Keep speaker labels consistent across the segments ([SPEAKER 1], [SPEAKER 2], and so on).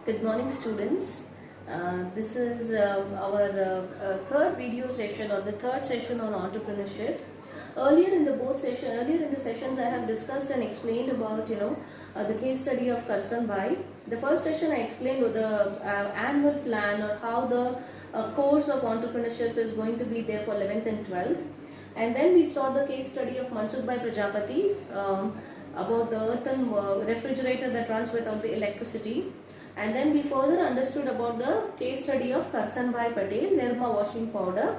[SPEAKER 1] Good morning, students. This is our third video session or the third session on entrepreneurship. Earlier in the sessions, I have discussed and explained about the case study of Karsan Bhai. The first session I explained the annual plan or how the course of entrepreneurship is going to be there for 11th and 12th, and then we saw the case study of Mansukh Bhai Prajapati about the earthen refrigerator that runs without the electricity. And then we further understood about the case study of Karsan Bhai Patel, Nirma washing powder.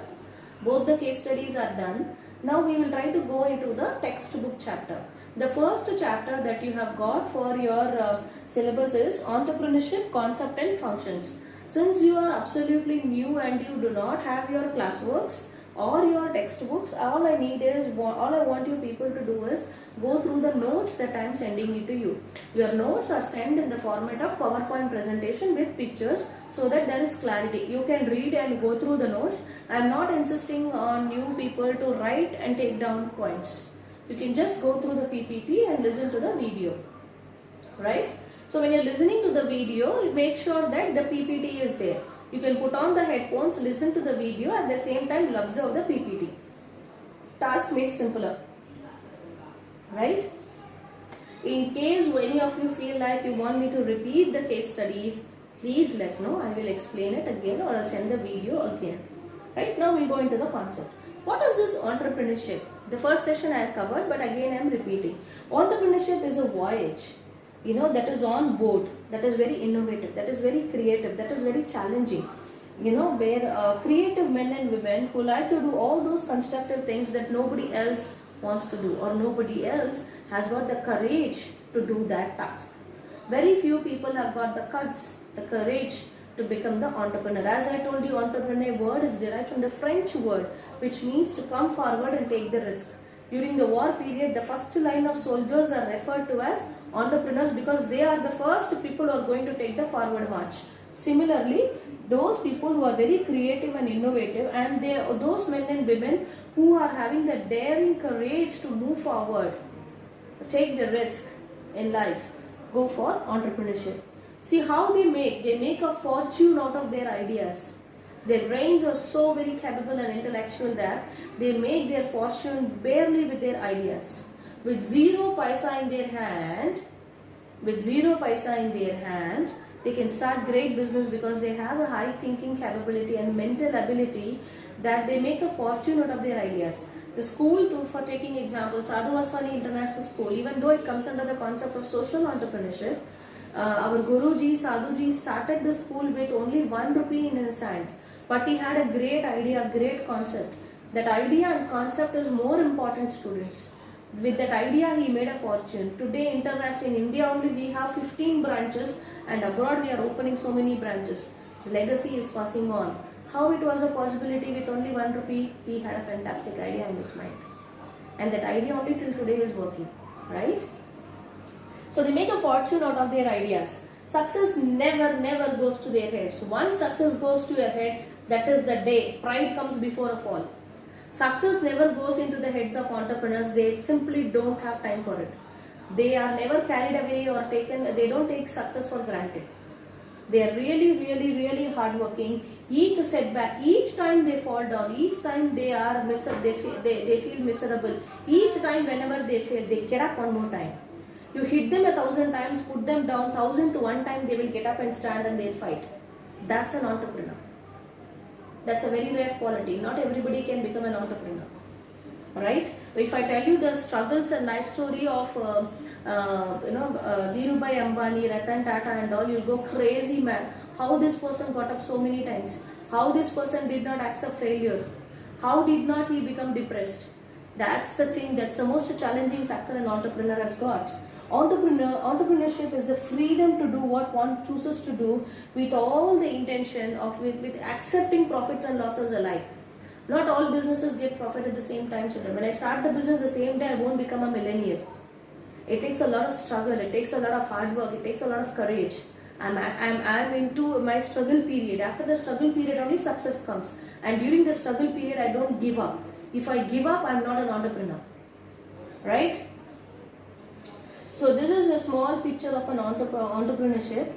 [SPEAKER 1] Both the case studies are done. Now we will try to go into the textbook chapter. The first chapter that you have got for your syllabus is entrepreneurship concept and functions. Since you are absolutely new and you do not have your classworks or your textbooks, all I want you people to do is go through the notes that I am sending it to you. Your notes are sent in the format of PowerPoint presentation with pictures so that there is clarity. You can read and go through the notes. I am not insisting on you people to write and take down points. You can just go through the PPT and listen to the video, right? So when you are listening to the video, make sure that the PPT is there. You can put on the headphones, listen to the video, at the same time you'll observe the PPT. Task made simpler, right? In case any of you feel like you want me to repeat the case studies, please let know. I will explain it again or I'll send the video again. Right now we'll go into the concept. What is this entrepreneurship? The first session I have covered, but again I am repeating. Entrepreneurship is a voyage, that is on board, that is very innovative, that is very creative, that is very challenging, where creative men and women who like to do all those constructive things that nobody else wants to do or nobody else has got the courage to do that task. Very few people have got the guts, the courage to become the entrepreneur. As I told you, entrepreneur word is derived from the French word which means to come forward and take the risk. During the war period, the first line of soldiers are referred to as entrepreneurs because they are the first people who are going to take the forward march. Similarly, those people who are very creative and innovative, and those men and women who are having the daring courage to move forward, take the risk in life, go for entrepreneurship. See how they make a fortune out of their ideas. Their brains are so very capable and intellectual that they make their fortune barely with their ideas. With zero paisa in their hand, they can start great business because they have a high thinking capability and mental ability that they make a fortune out of their ideas. The school too, for taking example, Sadhu Vaswani International School, even though it comes under the concept of social entrepreneurship, our Guruji, Sadhuji started the school with only 1 rupee in his hand. But he had a great idea, great concept. That idea and concept is more important, students. With that idea, he made a fortune. Today, internationally, in India only, we have 15 branches, and abroad we are opening so many branches. His legacy is passing on. How it was a possibility with only 1 rupee? He had a fantastic idea in his mind. And that idea only till today is working, right? So they make a fortune out of their ideas. Success never goes to their heads. Once success goes to your head, that is the day pride comes before a fall. Success never goes into the heads of entrepreneurs. They simply don't have time for it. They are never carried away or taken. They don't take success for granted. They are really hardworking. Each setback, each time they fall down, each time they feel miserable. Each time whenever they fail, they get up one more time. You hit them 1,000 times, put them down 1,000th one time, they will get up and stand and they'll fight. That's an entrepreneur. That's a very rare quality. Not everybody can become an entrepreneur. Alright? If I tell you the struggles and life story of Dhirubhai Ambani, Ratan Tata and all, you'll go crazy mad. How this person got up so many times. How this person did not accept failure. How did not he become depressed. That's the thing, that's the most challenging factor an entrepreneur has got. Entrepreneurship is the freedom to do what one chooses to do with all the intention of with accepting profits and losses alike. Not all businesses get profit at the same time, children. When I start the business the same day, I won't become a millionaire. It takes a lot of struggle, it takes a lot of hard work, it takes a lot of courage. I'm into my struggle period. After the struggle period only success comes. And during the struggle period, I don't give up. If I give up, I'm not an entrepreneur. Right? So this is a small picture of an entrepreneurship.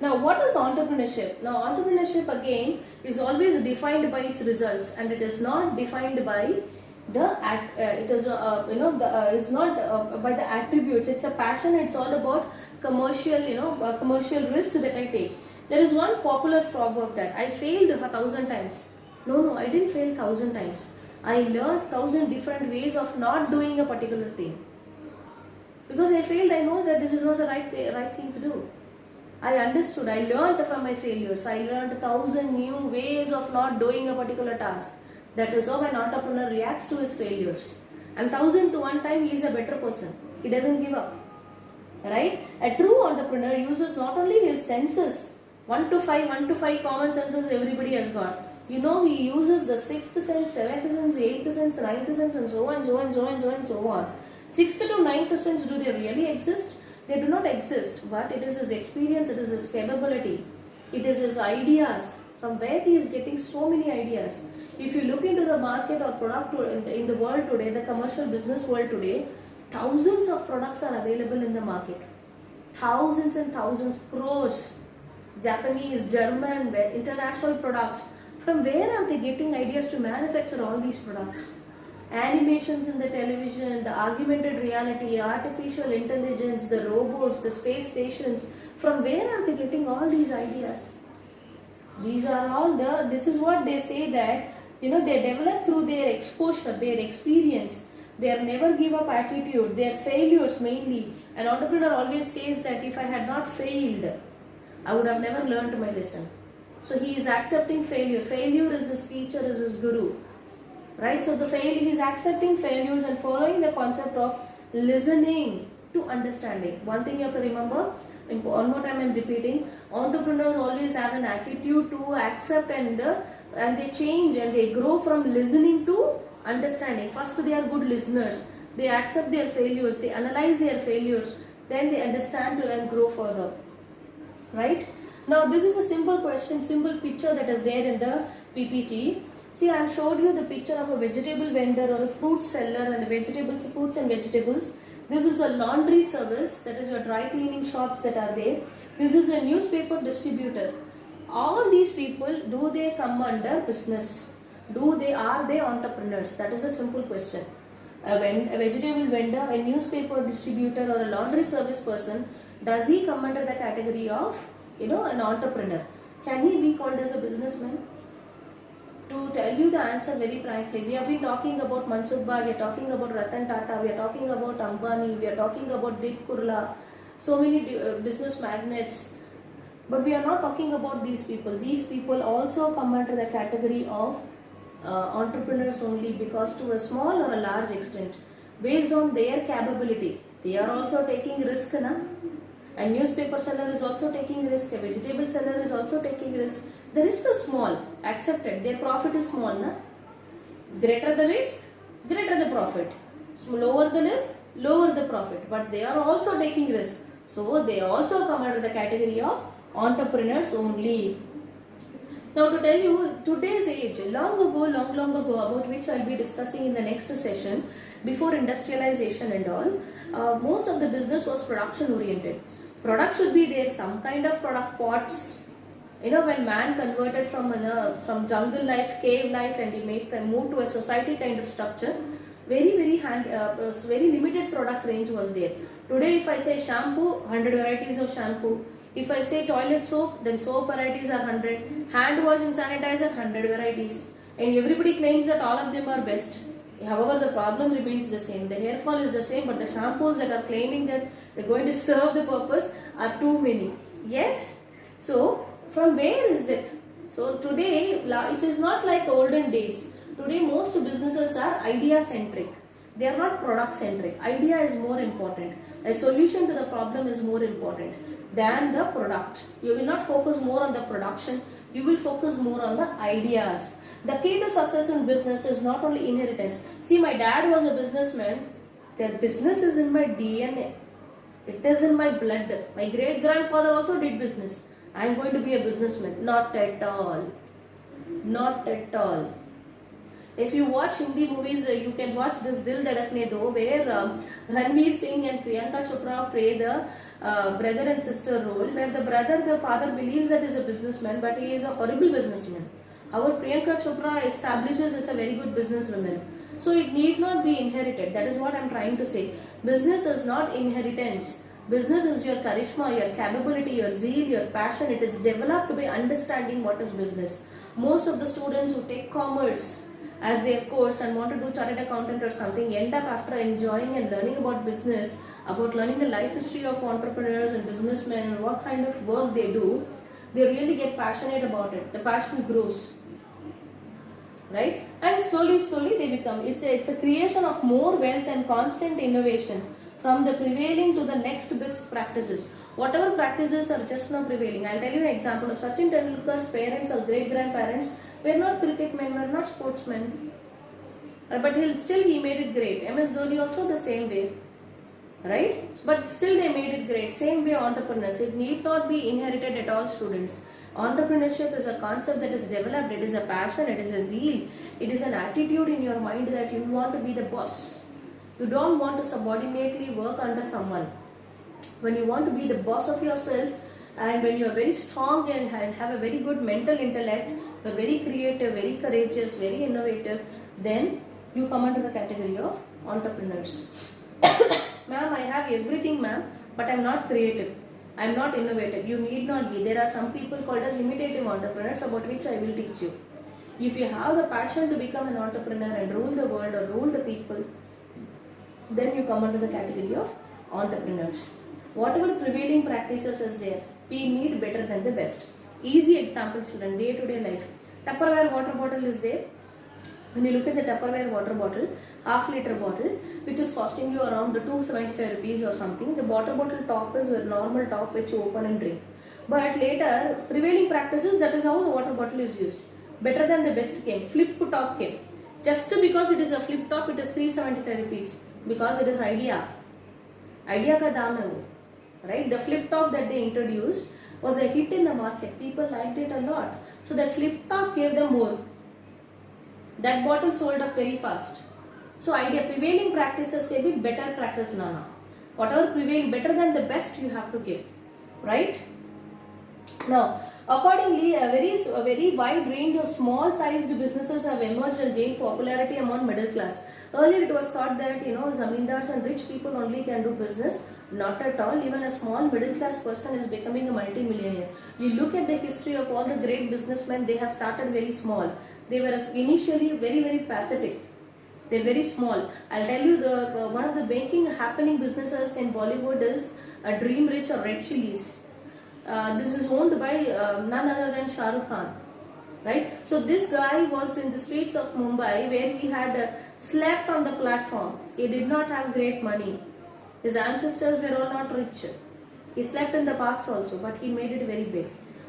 [SPEAKER 1] Now, what is entrepreneurship? Now, entrepreneurship again is always defined by its results, and it is not defined by the it is it's not by the attributes. It's a passion. It's all about commercial, commercial risk that I take. There is one popular proverb that I failed 1,000 times. No, I didn't fail 1,000 times. I learned 1,000 different ways of not doing a particular thing. Because I failed, I know that this is not the right thing to do. I understood, I learned from my failures. I learned 1,000 new ways of not doing a particular task. That is how an entrepreneur reacts to his failures. And 1,000th one time, he is a better person. He doesn't give up. Right? A true entrepreneur uses not only his senses, 1 to 5 common senses everybody has got. He uses the 6th sense, 7th sense, 8th sense, 9th sense, and so on. 6th to 9th sense, do they really exist? They do not exist, but it is his experience, it is his capability, it is his ideas, from where he is getting so many ideas. If you look into the market or product in the world today, the commercial business world today, thousands of products are available in the market. Thousands and thousands, crores, Japanese, German, international products. From where are they getting ideas to manufacture all these products? Animations in the television, the augmented reality, artificial intelligence, the robots, the space stations. From where are they getting all these ideas? These are all this is what they say that, they develop through their exposure, their experience, their never give up attitude, their failures mainly. An entrepreneur always says that if I had not failed, I would have never learned my lesson. So he is accepting failure. Failure is his teacher, is his guru. Right? So he is accepting failures and following the concept of listening to understanding. One thing you have to remember, one more time I am repeating, entrepreneurs always have an attitude to accept and they change and they grow from listening to understanding. First they are good listeners. They accept their failures, they analyze their failures, then they understand and grow further. Right? Now this is a simple question, simple picture that is there in the PPT. See, I have showed you the picture of a vegetable vendor or a fruit seller and fruits and vegetables. This is a laundry service, that is your dry cleaning shops that are there. This is a newspaper distributor. All these people, do they come under business? Are they entrepreneurs? That is a simple question. A vegetable vendor, a newspaper distributor or a laundry service person, does he come under the category of, an entrepreneur? Can he be called as a businessman? To tell you the answer very frankly, we have been talking about Mansukh, we are talking about Ratan Tata, we are talking about Ambani, we are talking about Deep Kurla, so many business magnates, but we are not talking about these people. These people also come under the category of entrepreneurs only, because to a small or a large extent, based on their capability, they are also taking risk. A newspaper seller is also taking risk, a vegetable seller is also taking risk. The risk is small, accepted. Their profit is small. Greater the risk, greater the profit. Lower the risk, lower the profit. But they are also taking risk. So they also come under the category of entrepreneurs only. Now to tell you, today's age, long ago, about which I will be discussing in the next session, before industrialization and all, most of the business was production oriented. Product should be there, some kind of product, pots. When man converted from jungle life, cave life, and he moved to a society kind of structure, very limited product range was there. Today, if I say shampoo, 100 varieties of shampoo. If I say toilet soap, then soap varieties are 100. Hand wash and sanitizer, 100 varieties. And everybody claims that all of them are best. However, the problem remains the same. The hair fall is the same, but the shampoos that are claiming that they're going to serve the purpose are too many. Yes? So, from where is it? So, today, it is not like olden days. Today, most businesses are idea-centric. They are not product-centric. Idea is more important. A solution to the problem is more important than the product. You will not focus more on the production. You will focus more on the ideas. The key to success in business is not only inheritance. See, my dad was a businessman. The business is in my DNA. It is in my blood. My great-grandfather also did business. I am going to be a businessman. Not at all. Not at all. If you watch Hindi movies, you can watch this Dil Dhadakne Do, where Ranveer Singh and Priyanka Chopra play the brother and sister role, where the father believes that he is a businessman, but he is a horrible businessman. However, Priyanka Chopra establishes as a very good businesswoman. So it need not be inherited. That is what I am trying to say. Business is not inheritance. Business is your charisma, your capability, your zeal, your passion. It is developed by understanding what is business. Most of the students who take commerce as their course and want to do chartered accountant or something end up, after enjoying and learning about business, about learning the life history of entrepreneurs and businessmen and what kind of work they do, they really get passionate about it. The passion grows, right? And slowly they become, it's a creation of more wealth and constant innovation, from the prevailing to the next best practices. Whatever practices are just now prevailing. I'll tell you an example of Sachin Tendulkar's parents or great grandparents were not cricket men, were not sportsmen, but he made it great. MS Dhoni also the same way, right? But still they made it great. Same way entrepreneurs. It need not be inherited at all, students. Entrepreneurship is a concept that is developed. It is a passion. It is a zeal. It is an attitude in your mind that you want to be the boss. You don't want to subordinately work under someone. When you want to be the boss of yourself, and when you are very strong and have a very good mental intellect, you are very creative, very courageous, very innovative, then you come under the category of entrepreneurs. Ma'am, I have everything, ma'am, but I am not creative. I am not innovative. You need not be. There are some people called as imitative entrepreneurs, about which I will teach you. If you have the passion to become an entrepreneur and rule the world or rule the people, then you come under the category of entrepreneurs. Whatever prevailing practices is there, we need better than the best. Easy example, student, day-to-day life. Tupperware water bottle is there. When you look at the Tupperware water bottle, half-liter bottle, which is costing you around 275 rupees or something, the water bottle top is a normal top which you open and drink. But later, prevailing practices, that is how the water bottle is used. Better than the best came. Flip top came. Just because it is a flip top, it is 375 rupees. Because it is idea. Idea ka daam hai wo. Right? The flip top that they introduced was a hit in the market. People liked it a lot. So that flip top gave them more. That bottle sold up very fast. So idea, prevailing practices say be better practice nana. Whatever prevail, better than the best you have to give. Right? Now, accordingly, a very wide range of small-sized businesses have emerged and gained popularity among middle class. Earlier, it was thought that zamindars and rich people only can do business. Not at all. Even a small middle-class person is becoming a multi-millionaire. You look at the history of all the great businessmen; they have started very small. They were initially very pathetic. They're very small. I'll tell you, the one of the banking happening businesses in Bollywood is Dream Rich or Red Chillies. This is owned by none other than Shah Rukh Khan, right? So this guy was in the streets of Mumbai, where he had slept on the platform. He did not have great money. His ancestors were all not rich. He slept in the parks also, but he made it very big.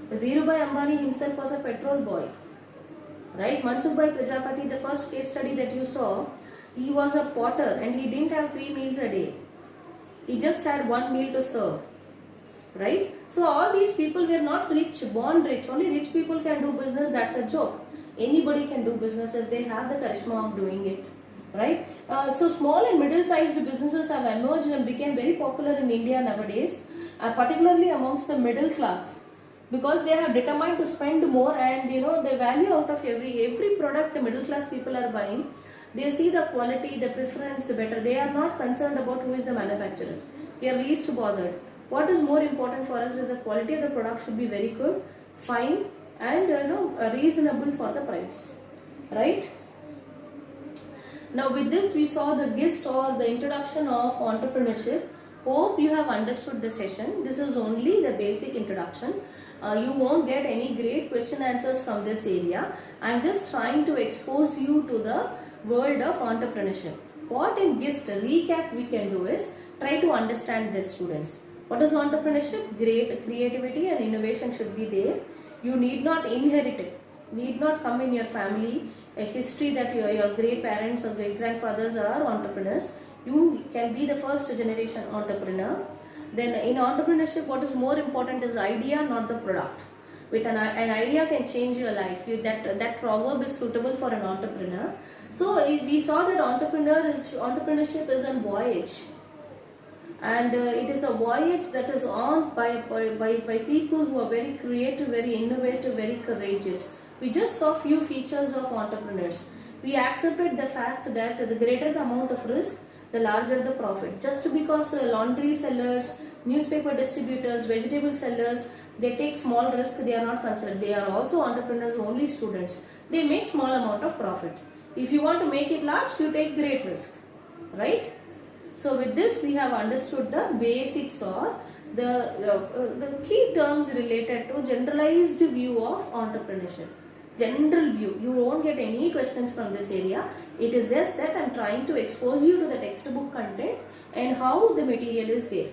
[SPEAKER 1] Dhirubhai Ambani himself was a petrol boy, right? Mansukh Prajapati, the first case study that you saw, he was a potter and he didn't have 3 meals a day. He just had 1 meal to serve. Right? So all these people were not rich, born rich. Only rich people can do business. That's a joke. Anybody can do business if they have the charisma of doing it. Right? So small and middle-sized businesses have emerged and became very popular in India nowadays, particularly amongst the middle class, because they have determined to spend more, and the value out of every product the middle class people are buying. They see the quality, the preference, the better. They are not concerned about who is the manufacturer. We are least bothered. What is more important for us is the quality of the product should be very good, fine, and reasonable for the price, right? Now with this we saw the gist or the introduction of entrepreneurship. Hope you have understood the session. This is only the basic introduction. You won't get any great question answers from this area. I am just trying to expose you to the world of entrepreneurship. What in gist recap we can do is try to understand this, students. What is entrepreneurship? Great creativity and innovation should be there. You need not inherit it. Need not come in your family a history that your great parents or great grandfathers are entrepreneurs. You can be the first generation entrepreneur. Then in entrepreneurship, what is more important is idea, not the product. with an idea can change your life. That proverb is suitable for an entrepreneur. So we saw that entrepreneurship is a voyage, and it is a voyage that is on by people who are very creative, very innovative, very courageous. We just saw few features of entrepreneurs. We accepted the fact that the greater the amount of risk, the larger the profit. Just because laundry sellers, newspaper distributors, vegetable sellers, they take small risk, they are not considered. They are also entrepreneurs, only students. They make small amount of profit. If you want to make it large, you take great risk, right? So with this we have understood the basics or the key terms related to generalized view of entrepreneurship. General view. You won't get any questions from this area. It is just that I am trying to expose you to the textbook content and how the material is there.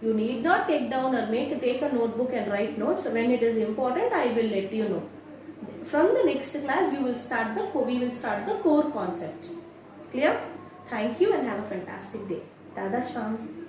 [SPEAKER 1] You need not take down or take a notebook and write notes. When it is important, I will let you know. From the next class, we will start the core concept. Clear? Thank you and have a fantastic day. Dada Sham.